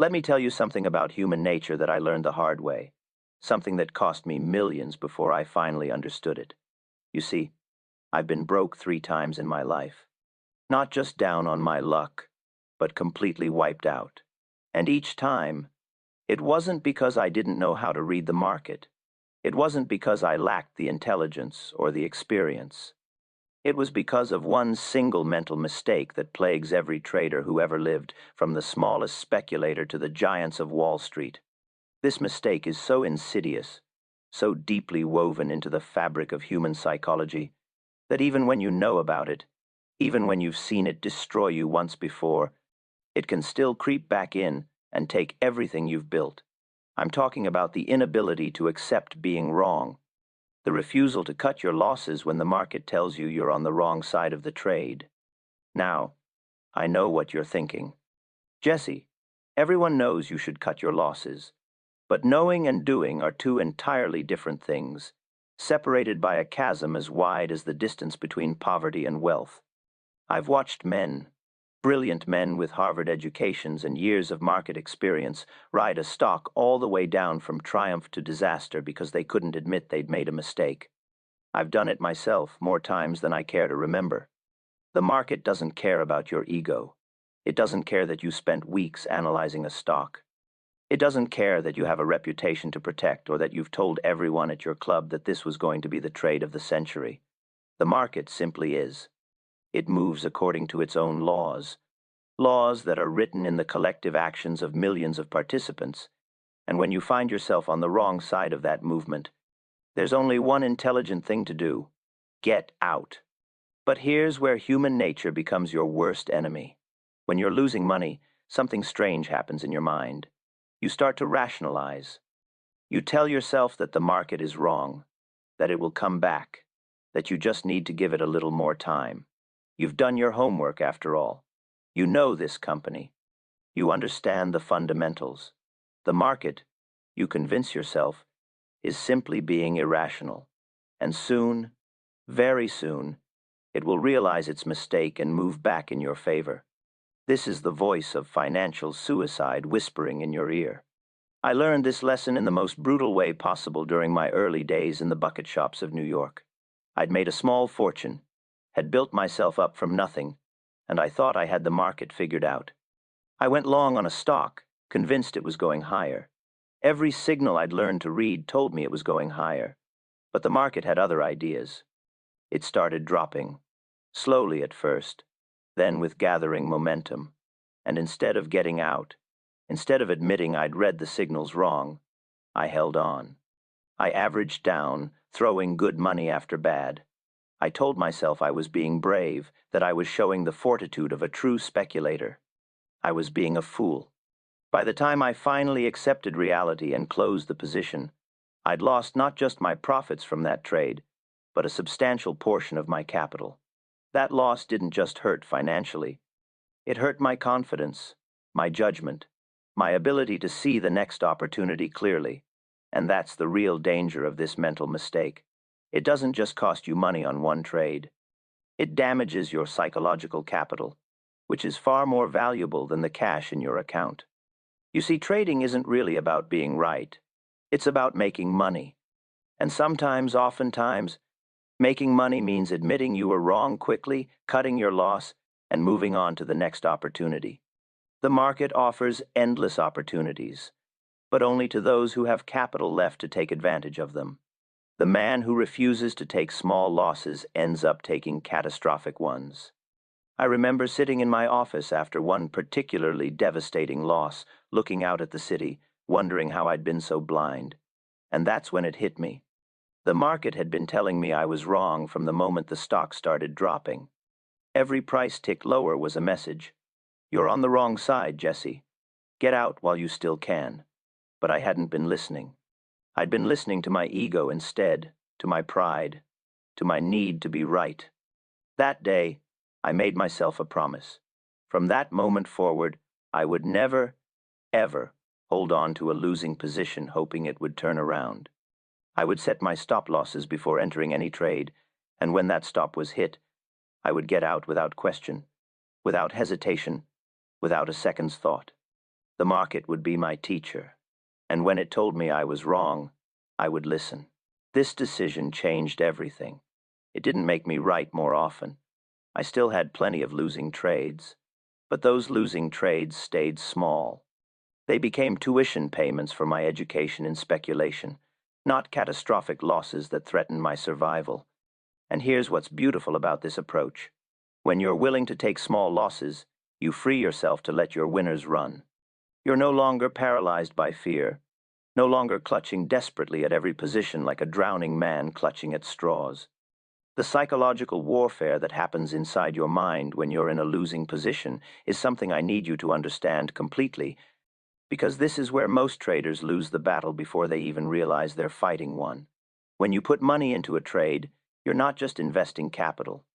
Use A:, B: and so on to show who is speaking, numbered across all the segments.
A: Let me tell you something about human nature that I learned the hard way, something that cost me millions before I finally understood it. You see, I've been broke 3 times in my life, not just down on my luck, but completely wiped out. And each time, it wasn't because I didn't know how to read the market. It wasn't because I lacked the intelligence or the experience. It was because of one single mental mistake that plagues every trader who ever lived, from the smallest speculator to the giants of Wall Street. This mistake is so insidious, so deeply woven into the fabric of human psychology, that even when you know about it, even when you've seen it destroy you once before, it can still creep back in and take everything you've built. I'm talking about the inability to accept being wrong, the refusal to cut your losses when the market tells you you're on the wrong side of the trade. Now, I know what you're thinking. Jesse, everyone knows you should cut your losses, but knowing and doing are two entirely different things, separated by a chasm as wide as the distance between poverty and wealth. I've watched men, brilliant men with Harvard educations and years of market experience, ride a stock all the way down from triumph to disaster because they couldn't admit they'd made a mistake. I've done it myself more times than I care to remember. The market doesn't care about your ego. It doesn't care that you spent weeks analyzing a stock. It doesn't care that you have a reputation to protect or that you've told everyone at your club that this was going to be the trade of the century. The market simply is. It moves according to its own laws, laws that are written in the collective actions of millions of participants. And when you find yourself on the wrong side of that movement, there's only one intelligent thing to do: get out. But here's where human nature becomes your worst enemy. When you're losing money, something strange happens in your mind. You start to rationalize. You tell yourself that the market is wrong, that it will come back, that you just need to give it a little more time. You've done your homework after all. You know this company. You understand the fundamentals. The market, you convince yourself, is simply being irrational. And soon, very soon, it will realize its mistake and move back in your favor. This is the voice of financial suicide whispering in your ear. I learned this lesson in the most brutal way possible during my early days in the bucket shops of New York. I'd made a small fortune, had built myself up from nothing, and I thought I had the market figured out. I went long on a stock, convinced it was going higher. Every signal I'd learned to read told me it was going higher, but the market had other ideas. It started dropping, slowly at first, then with gathering momentum, and instead of getting out, instead of admitting I'd read the signals wrong, I held on. I averaged down, throwing good money after bad. I told myself I was being brave, that I was showing the fortitude of a true speculator. I was being a fool. By the time I finally accepted reality and closed the position, I'd lost not just my profits from that trade, but a substantial portion of my capital. That loss didn't just hurt financially. It hurt my confidence, my judgment, my ability to see the next opportunity clearly. And that's the real danger of this mental mistake. It doesn't just cost you money on one trade. It damages your psychological capital, which is far more valuable than the cash in your account. You see, trading isn't really about being right. It's about making money. And sometimes, oftentimes, making money means admitting you were wrong quickly, cutting your loss, and moving on to the next opportunity. The market offers endless opportunities, but only to those who have capital left to take advantage of them. The man who refuses to take small losses ends up taking catastrophic ones. I remember sitting in my office after one particularly devastating loss, looking out at the city, wondering how I'd been so blind. And that's when it hit me. The market had been telling me I was wrong from the moment the stock started dropping. Every price tick lower was a message. You're on the wrong side, Jesse. Get out while you still can. But I hadn't been listening. I'd been listening to my ego instead, to my pride, to my need to be right. That day, I made myself a promise. From that moment forward, I would never, ever hold on to a losing position hoping it would turn around. I would set my stop losses before entering any trade, and when that stop was hit, I would get out without question, without hesitation, without a second's thought. The market would be my teacher, and when it told me I was wrong, I would listen. This decision changed everything. It didn't make me right more often. I still had plenty of losing trades, but those losing trades stayed small. They became tuition payments for my education in speculation, not catastrophic losses that threatened my survival. And here's what's beautiful about this approach. When you're willing to take small losses, you free yourself to let your winners run. You're no longer paralyzed by fear, no longer clutching desperately at every position like a drowning man clutching at straws. The psychological warfare that happens inside your mind when you're in a losing position is something I need you to understand completely, because this is where most traders lose the battle before they even realize they're fighting one. When you put money into a trade, you're not just investing capital.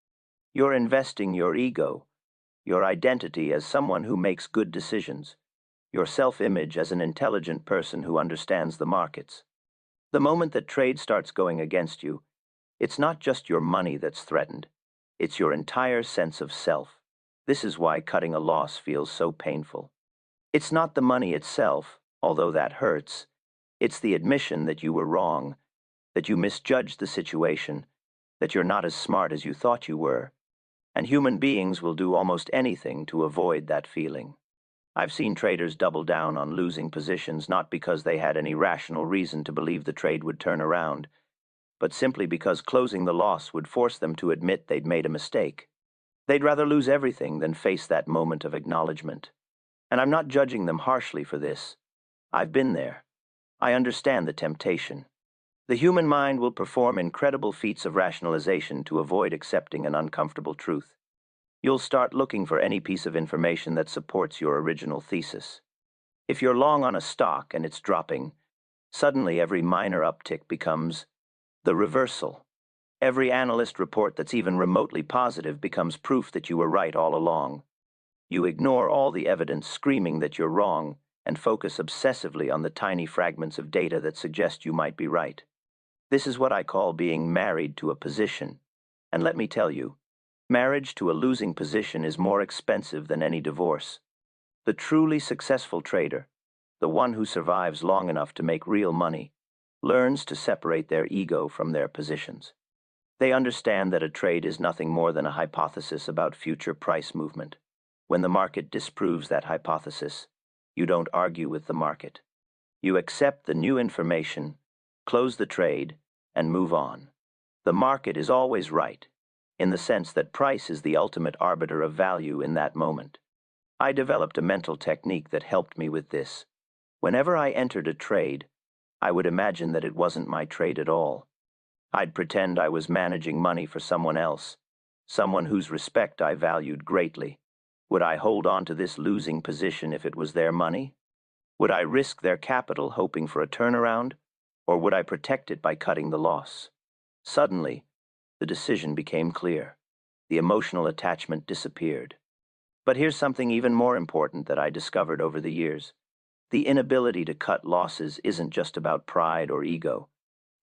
A: You're investing your ego, your identity as someone who makes good decisions, your self-image as an intelligent person who understands the markets. The moment that trade starts going against you, it's not just your money that's threatened. It's your entire sense of self. This is why cutting a loss feels so painful. It's not the money itself, although that hurts. It's the admission that you were wrong, that you misjudged the situation, that you're not as smart as you thought you were. And human beings will do almost anything to avoid that feeling. I've seen traders double down on losing positions not because they had any rational reason to believe the trade would turn around, but simply because closing the loss would force them to admit they'd made a mistake. They'd rather lose everything than face that moment of acknowledgement. And I'm not judging them harshly for this. I've been there. I understand the temptation. The human mind will perform incredible feats of rationalization to avoid accepting an uncomfortable truth. You'll start looking for any piece of information that supports your original thesis. If you're long on a stock and it's dropping, suddenly every minor uptick becomes the reversal. Every analyst report that's even remotely positive becomes proof that you were right all along. You ignore all the evidence screaming that you're wrong and focus obsessively on the tiny fragments of data that suggest you might be right. This is what I call being married to a position. And let me tell you, marriage to a losing position is more expensive than any divorce. The truly successful trader, the one who survives long enough to make real money, learns to separate their ego from their positions. They understand that a trade is nothing more than a hypothesis about future price movement. When the market disproves that hypothesis, you don't argue with the market. You accept the new information, close the trade, and move on. The market is always right, in the sense that price is the ultimate arbiter of value in that moment. I developed a mental technique that helped me with this. Whenever I entered a trade, I would imagine that it wasn't my trade at all. I'd pretend I was managing money for someone else, someone whose respect I valued greatly. Would I hold on to this losing position if it was their money? Would I risk their capital hoping for a turnaround, or would I protect it by cutting the loss? Suddenly, the decision became clear. The emotional attachment disappeared. But here's something even more important that I discovered over the years. The inability to cut losses isn't just about pride or ego.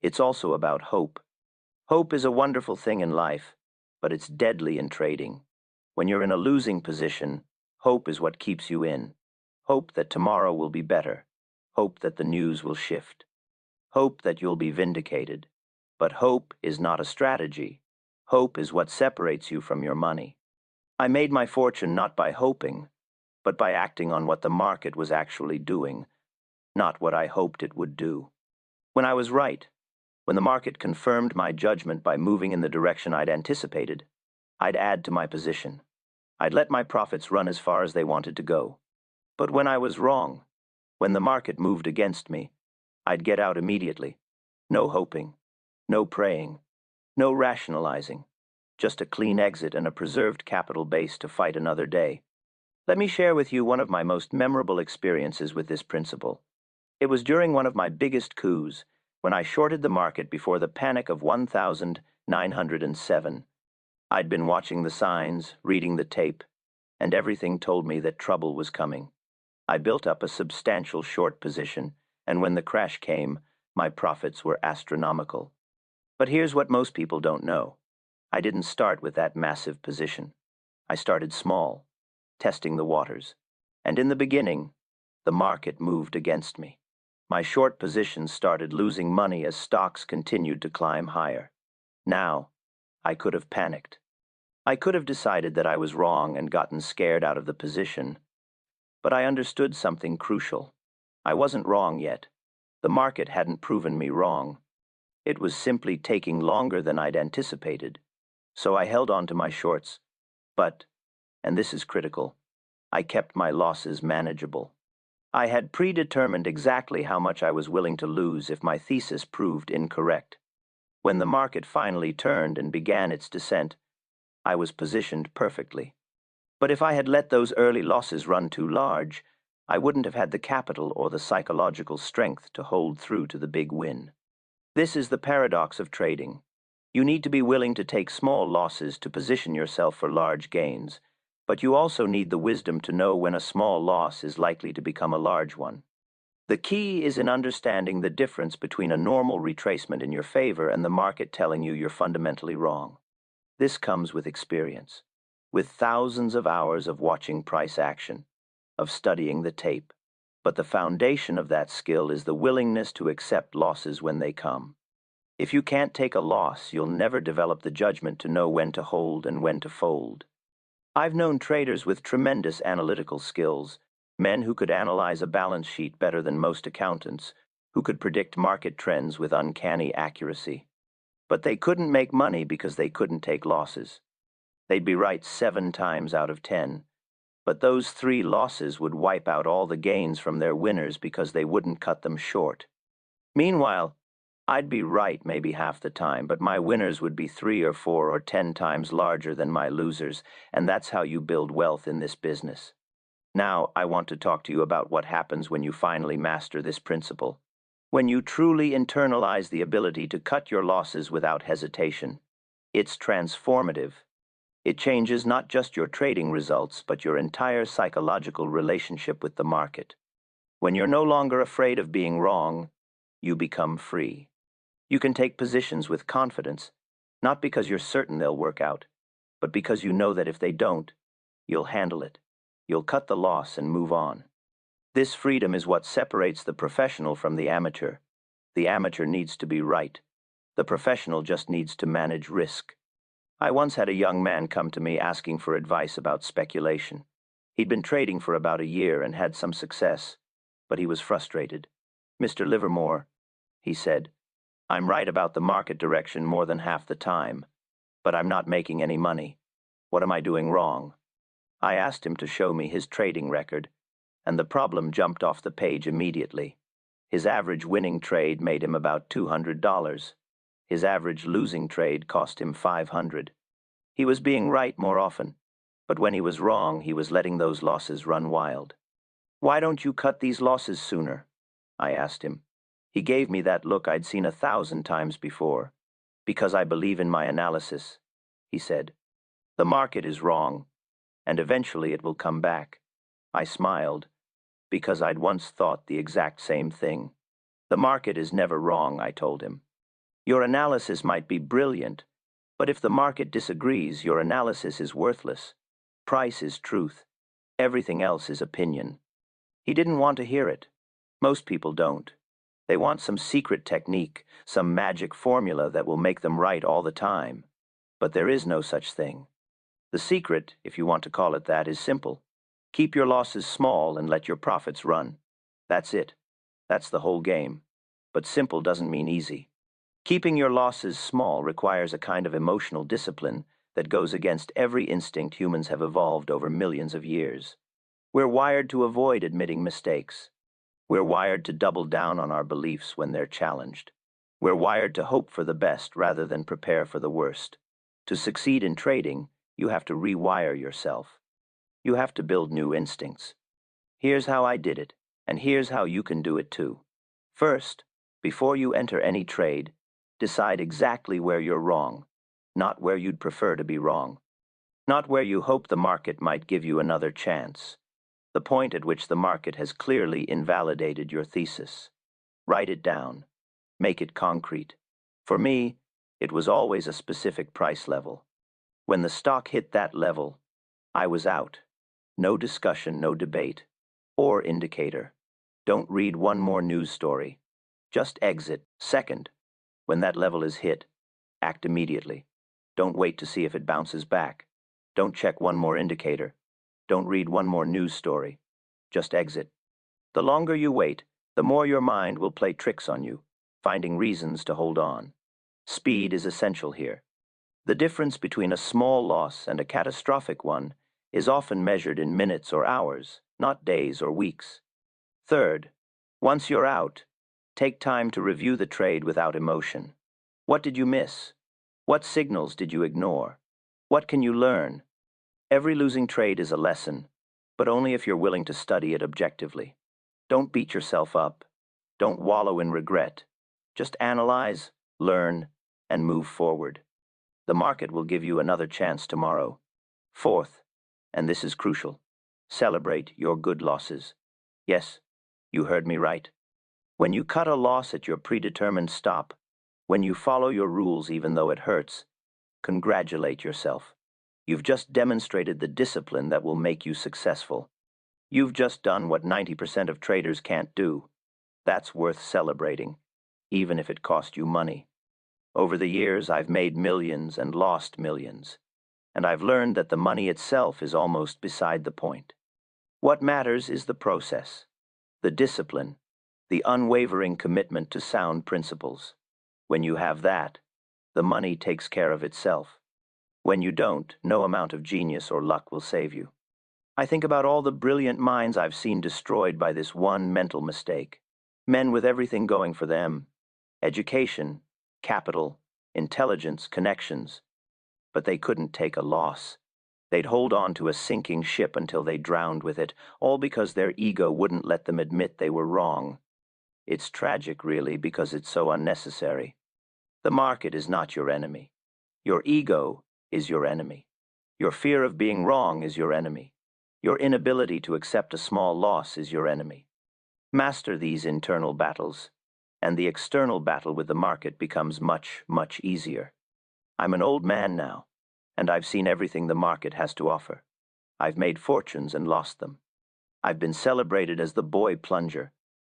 A: It's also about hope. Hope is a wonderful thing in life, but it's deadly in trading. When you're in a losing position, hope is what keeps you in. Hope that tomorrow will be better. Hope that the news will shift. Hope that you'll be vindicated. But hope is not a strategy. Hope is what separates you from your money. I made my fortune not by hoping, but by acting on what the market was actually doing, not what I hoped it would do. When I was right, when the market confirmed my judgment by moving in the direction I'd anticipated, I'd add to my position. I'd let my profits run as far as they wanted to go. But when I was wrong, when the market moved against me, I'd get out immediately. No hoping, no praying, no rationalizing, just a clean exit and a preserved capital base to fight another day. Let me share with you one of my most memorable experiences with this principle. It was during one of my biggest coups, when I shorted the market before the panic of 1907. I'd been watching the signs, reading the tape, and everything told me that trouble was coming. I built up a substantial short position, and when the crash came, my profits were astronomical. But here's what most people don't know. I didn't start with that massive position. I started small, testing the waters. And in the beginning, The market moved against me. My short positions started losing money as stocks continued to climb higher. Now, I could have panicked. I could have decided that I was wrong and gotten scared out of the position. But I understood something crucial. I wasn't wrong yet. The market hadn't proven me wrong. It was simply taking longer than I'd anticipated. So I held on to my shorts. But, and this is critical, I kept my losses manageable. I had predetermined exactly how much I was willing to lose if my thesis proved incorrect. When the market finally turned and began its descent, I was positioned perfectly. But if I had let those early losses run too large, I wouldn't have had the capital or the psychological strength to hold through to the big win. This is the paradox of trading. You need to be willing to take small losses to position yourself for large gains, but you also need the wisdom to know when a small loss is likely to become a large one. The key is in understanding the difference between a normal retracement in your favor and the market telling you you're fundamentally wrong. This comes with experience, with thousands of hours of watching price action, of studying the tape. But the foundation of that skill is the willingness to accept losses when they come. If you can't take a loss, you'll never develop the judgment to know when to hold and when to fold. I've known traders with tremendous analytical skills, men who could analyze a balance sheet better than most accountants, who could predict market trends with uncanny accuracy. But they couldn't make money because they couldn't take losses. They'd be right 7 times out of 10. But those 3 losses would wipe out all the gains from their winners because they wouldn't cut them short. Meanwhile, I'd be right maybe half the time, but my winners would be 3 or 4 or 10 times larger than my losers, and that's how you build wealth in this business. Now, I want to talk to you about what happens when you finally master this principle. When you truly internalize the ability to cut your losses without hesitation. It's transformative. It changes not just your trading results, but your entire psychological relationship with the market. When you're no longer afraid of being wrong, you become free. You can take positions with confidence, not because you're certain they'll work out, but because you know that if they don't, you'll handle it. You'll cut the loss and move on. This freedom is what separates the professional from the amateur. The amateur needs to be right. The professional just needs to manage risk. I once had a young man come to me asking for advice about speculation. He'd been trading for about a year and had some success, but he was frustrated. "Mr. Livermore," he said, "I'm right about the market direction more than half the time, but I'm not making any money. What am I doing wrong?" I asked him to show me his trading record, and the problem jumped off the page immediately. His average winning trade made him about $200. His average losing trade cost him $500. He was being right more often, but when he was wrong, he was letting those losses run wild. "Why don't you cut these losses sooner?" I asked him. He gave me that look I'd seen 1,000 times before. "Because I believe in my analysis," he said. "The market is wrong, and eventually it will come back." I smiled, because I'd once thought the exact same thing. "The market is never wrong," I told him. "Your analysis might be brilliant, but if the market disagrees, your analysis is worthless. Price is truth. Everything else is opinion." He didn't want to hear it. Most people don't. They want some secret technique, some magic formula that will make them right all the time. But there is no such thing. The secret, if you want to call it that, is simple. Keep your losses small and let your profits run. That's it. That's the whole game. But simple doesn't mean easy. Keeping your losses small requires a kind of emotional discipline that goes against every instinct humans have evolved over millions of years. We're wired to avoid admitting mistakes. We're wired to double down on our beliefs when they're challenged. We're wired to hope for the best rather than prepare for the worst. To succeed in trading, you have to rewire yourself. You have to build new instincts. Here's how I did it, and here's how you can do it too. First, before you enter any trade, decide exactly where you're wrong, not where you'd prefer to be wrong. Not where you hope the market might give you another chance. The point at which the market has clearly invalidated your thesis. Write it down. Make it concrete. For me, it was always a specific price level. When the stock hit that level, I was out. No discussion, no debate. or indicator. Don't read one more news story. Just exit. Second, when that level is hit, act immediately. Don't wait to see if it bounces back. Don't check one more indicator. Don't read one more news story. Just exit. The longer you wait, the more your mind will play tricks on you, finding reasons to hold on. Speed is essential here. The difference between a small loss and a catastrophic one is often measured in minutes or hours, not days or weeks. Third, once you're out, take time to review the trade without emotion. What did you miss? What signals did you ignore? What can you learn? Every losing trade is a lesson, but only if you're willing to study it objectively. Don't beat yourself up. Don't wallow in regret. Just analyze, learn, and move forward. The market will give you another chance tomorrow. Fourth, and this is crucial, celebrate your good losses. Yes, you heard me right. When you cut a loss at your predetermined stop, when you follow your rules even though it hurts, congratulate yourself. You've just demonstrated the discipline that will make you successful. You've just done what 90% of traders can't do. That's worth celebrating, even if it cost you money. Over the years, I've made millions and lost millions, and I've learned that the money itself is almost beside the point. What matters is the process, the discipline, the unwavering commitment to sound principles. When you have that, the money takes care of itself. When you don't, no amount of genius or luck will save you. I think about all the brilliant minds I've seen destroyed by this one mental mistake. Men with everything going for them: education, capital, intelligence, connections. But they couldn't take a loss. They'd hold on to a sinking ship until they drowned with it, all because their ego wouldn't let them admit they were wrong. It's tragic, really, because it's so unnecessary. The market is not your enemy. Your ego is your enemy. Your fear of being wrong is your enemy. Your inability to accept a small loss is your enemy. Master these internal battles, and the external battle with the market becomes much, much easier. I'm an old man now, and I've seen everything the market has to offer. I've made fortunes and lost them. I've been celebrated as the boy plunger,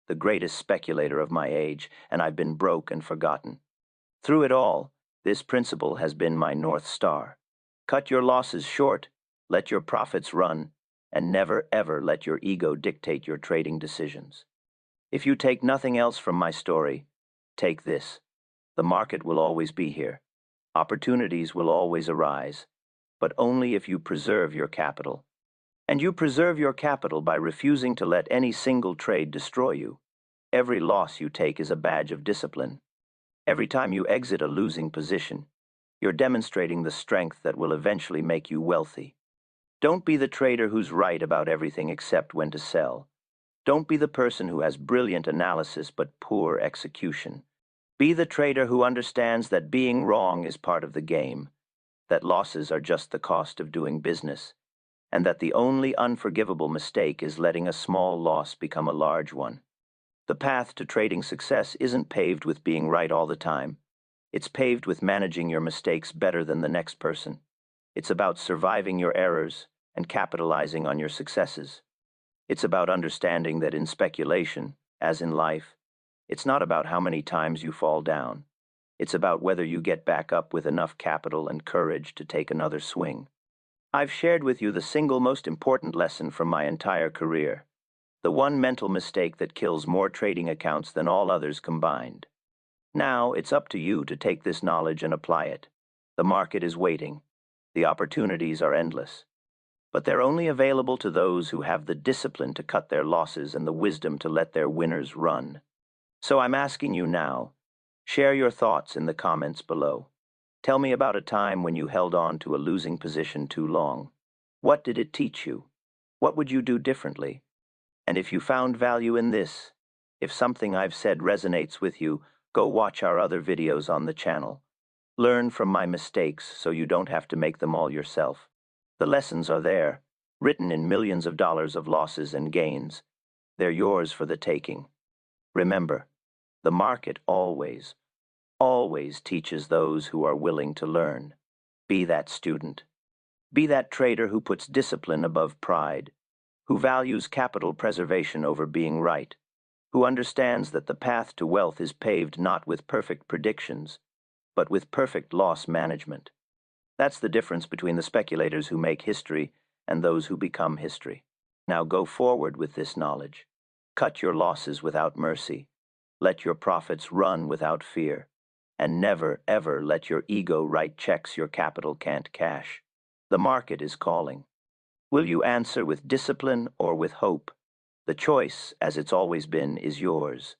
A: the greatest speculator of my age, and I've been broke and forgotten. Through it all, this principle has been my North Star. Cut your losses short, let your profits run, and never ever let your ego dictate your trading decisions. If you take nothing else from my story, take this. The market will always be here. Opportunities will always arise, but only if you preserve your capital. And you preserve your capital by refusing to let any single trade destroy you. Every loss you take is a badge of discipline. Every time you exit a losing position, you're demonstrating the strength that will eventually make you wealthy. Don't be the trader who's right about everything except when to sell. Don't be the person who has brilliant analysis but poor execution. Be the trader who understands that being wrong is part of the game, that losses are just the cost of doing business, and that the only unforgivable mistake is letting a small loss become a large one. The path to trading success isn't paved with being right all the time. It's paved with managing your mistakes better than the next person. It's about surviving your errors and capitalizing on your successes. It's about understanding that in speculation, as in life, it's not about how many times you fall down. It's about whether you get back up with enough capital and courage to take another swing. I've shared with you the single most important lesson from my entire career, the one mental mistake that kills more trading accounts than all others combined. Now, it's up to you to take this knowledge and apply it. The market is waiting. The opportunities are endless. But they're only available to those who have the discipline to cut their losses and the wisdom to let their winners run. So I'm asking you now, share your thoughts in the comments below. Tell me about a time when you held on to a losing position too long. What did it teach you? What would you do differently? And if you found value in this, if something I've said resonates with you, go watch our other videos on the channel. Learn from my mistakes so you don't have to make them all yourself. The lessons are there, written in millions of dollars of losses and gains. They're yours for the taking. Remember, the market always, always teaches those who are willing to learn. Be that student. Be that trader who puts discipline above pride, who values capital preservation over being right, who understands that the path to wealth is paved not with perfect predictions, but with perfect loss management. That's the difference between the speculators who make history and those who become history. Now go forward with this knowledge. Cut your losses without mercy. Let your profits run without fear. And never, ever let your ego write checks your capital can't cash. The market is calling. Will you answer with discipline or with hope? The choice, as it's always been, is yours.